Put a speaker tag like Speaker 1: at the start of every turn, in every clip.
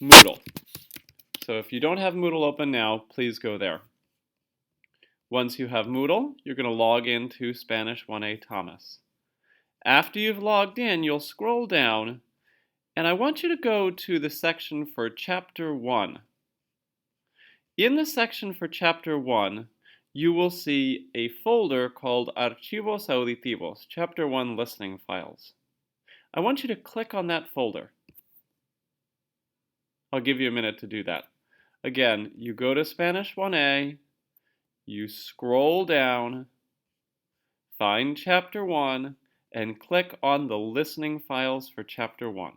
Speaker 1: Moodle. So if you don't have Moodle open now, please go there. Once you have Moodle, you're going to log into Spanish 1A Thomas. After you've logged in, you'll scroll down, and I want you to go to the section for Chapter 1. In the section for Chapter 1, you will see a folder called Archivos Auditivos, Chapter 1 Listening Files. I want you to click on that folder. I'll give you a minute to do that. Again, you go to Spanish 1A, you scroll down, find Chapter 1, and click on the listening files for Chapter 1.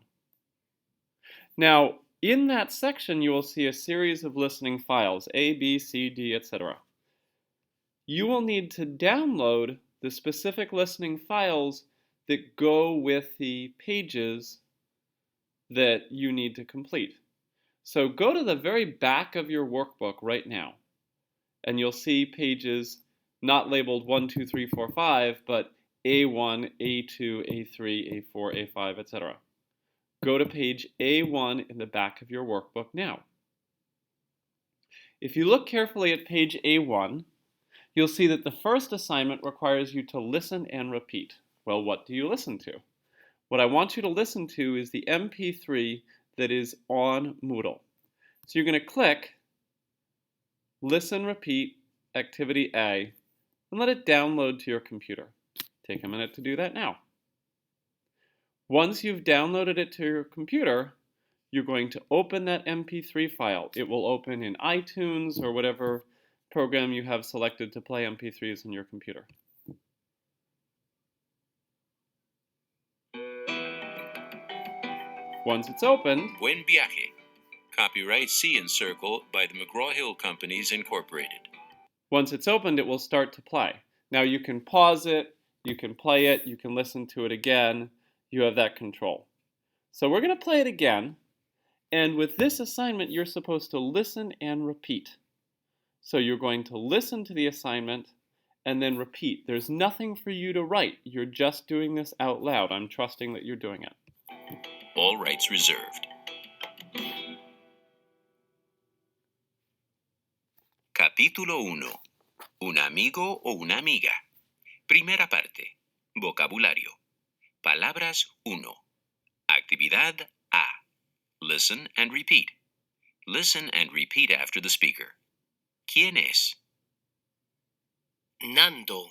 Speaker 1: Now, in that section, you will see a series of listening files, A, B, C, D, etc. You will need to download the specific listening files that go with the pages that you need to complete. So go to the very back of your workbook right now, and you'll see pages not labeled 1, 2, 3, 4, 5, but A1, A2, A3, A4, A5, etc. Go to page A1 in the back of your workbook now. If you look carefully at page A1, you'll see that the first assignment requires you to listen and repeat. Well, what do you listen to? What I want you to listen to is the MP3 that is on Moodle. So you're going to click Listen, Repeat, Activity A, and let it download to your computer. Take a minute to do that now. Once you've downloaded it to your computer, you're going to open that MP3 file. It will open in iTunes or whatever program you have selected to play MP3s on your computer. Once it's opened,
Speaker 2: Buen Viaje. Copyright C and Circle by the McGraw-Hill Companies, Incorporated.
Speaker 1: Once it's opened, it will start to play. Now you can pause it, you can play it, you can listen to it again. You have that control. So we're going to play it again. And with this assignment, you're supposed to listen and repeat. So you're going to listen to the assignment and then repeat. There's nothing for you to write. You're just doing this out loud. I'm trusting that you're doing it.
Speaker 2: All rights reserved. Capítulo 1. Un amigo o una amiga. Primera parte. Vocabulario. Palabras 1. Actividad A. Listen and repeat. Listen and repeat after the speaker. ¿Quién es?
Speaker 3: Nando.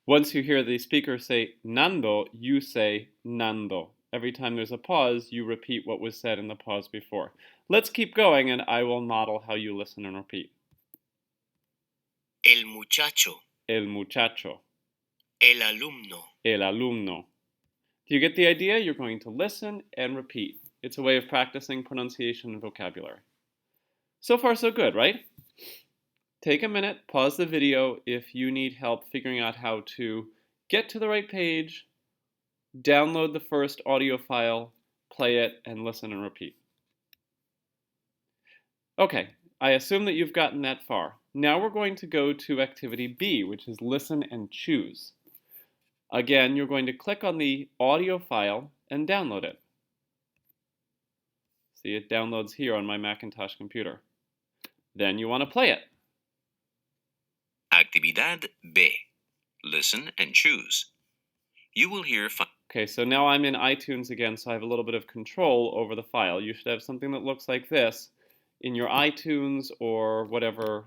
Speaker 1: Once you hear the speaker say Nando, you say Nando. Every time there's a pause, you repeat what was said in the pause before. Let's keep going, and I will model how you listen and repeat.
Speaker 3: El muchacho.
Speaker 1: El muchacho.
Speaker 3: El alumno.
Speaker 1: El alumno. Do you get the idea? You're going to listen and repeat. It's a way of practicing pronunciation and vocabulary. So far, so good, right? Take a minute, pause the video if you need help figuring out how to get to the right page, download the first audio file, play it, and listen and repeat. Okay, I assume that you've gotten that far. Now we're going to go to activity B, which is listen and choose. Again, you're going to click on the audio file and download it. See, it downloads here on my Macintosh computer. Then you want to play it.
Speaker 2: Actividad B. Listen and choose. You will hear
Speaker 1: Okay, so now I'm in iTunes again, so I have a little bit of control over the file. You should have something that looks like this in your iTunes or whatever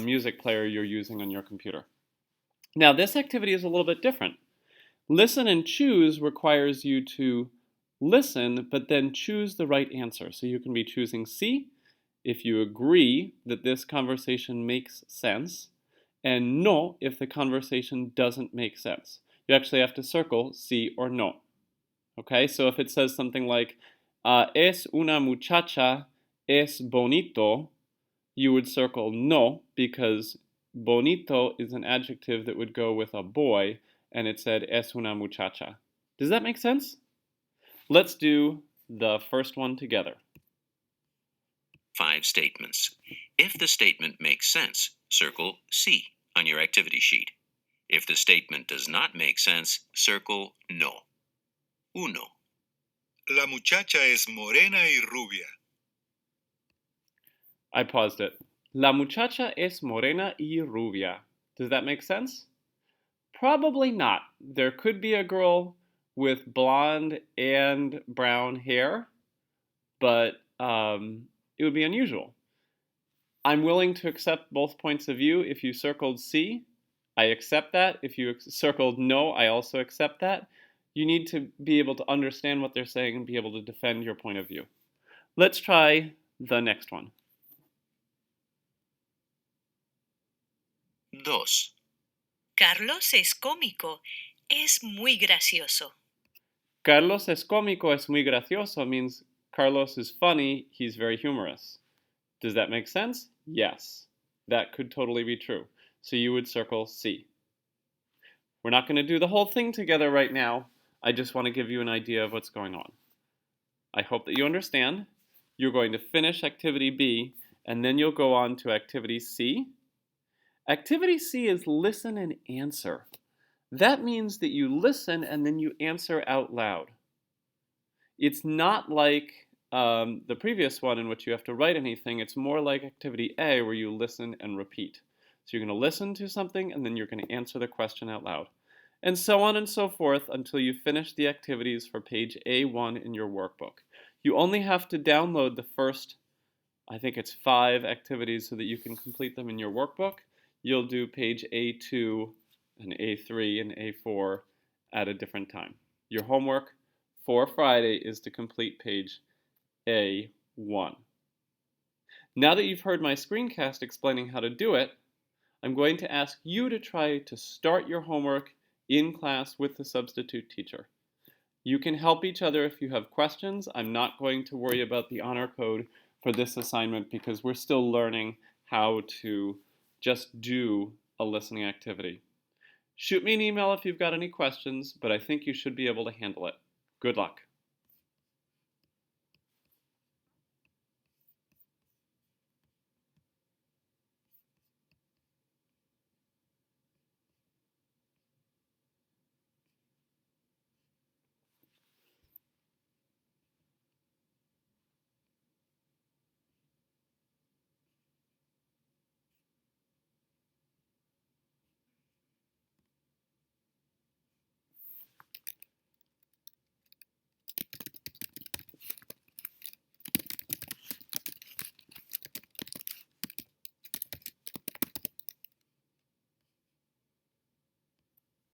Speaker 1: music player you're using on your computer. Now, this activity is a little bit different. Listen and choose requires you to listen, but then choose the right answer. So you can be choosing C if you agree that this conversation makes sense, and no if the conversation doesn't make sense. You actually have to circle sí or no. Okay, so if it says something like, es una muchacha, es bonito, you would circle no because bonito is an adjective that would go with a boy, and it said es una muchacha. Does that make sense? Let's do the first one together.
Speaker 2: 5 statements. If the statement makes sense, circle C on your activity sheet. If the statement does not make sense, circle no. 1.
Speaker 4: La muchacha es morena y rubia.
Speaker 1: I paused it. La muchacha es morena y rubia. Does that make sense? Probably not. There could be a girl with blonde and brown hair, but it would be unusual. I'm willing to accept both points of view. If you circled C, I accept that. If you circled no, I also accept that. You need to be able to understand what they're saying and be able to defend your point of view. Let's try the next one.
Speaker 2: 2.
Speaker 5: Carlos es cómico. Es muy gracioso.
Speaker 1: Carlos es cómico, es muy gracioso means Carlos is funny, he's very humorous. Does that make sense? Yes. That could totally be true. So you would circle C. We're not going to do the whole thing together right now. I just want to give you an idea of what's going on. I hope that you understand. You're going to finish activity B, and then you'll go on to activity C. Activity C is listen and answer. That means that you listen and then you answer out loud. It's not like the previous one in which you have to write anything. It's more like activity A where you listen and repeat. So you're going to listen to something and then you're going to answer the question out loud. And so on and so forth until you finish the activities for page A1 in your workbook. You only have to download the first, I think it's 5 activities so that you can complete them in your workbook. You'll do page A2 and A3 and A4 at a different time. Your homework for Friday is to complete page A1. Now that you've heard my screencast explaining how to do it, I'm going to ask you to try to start your homework in class with the substitute teacher. You can help each other if you have questions. I'm not going to worry about the honor code for this assignment because we're still learning how to just do a listening activity. Shoot me an email if you've got any questions, but I think you should be able to handle it. Good luck.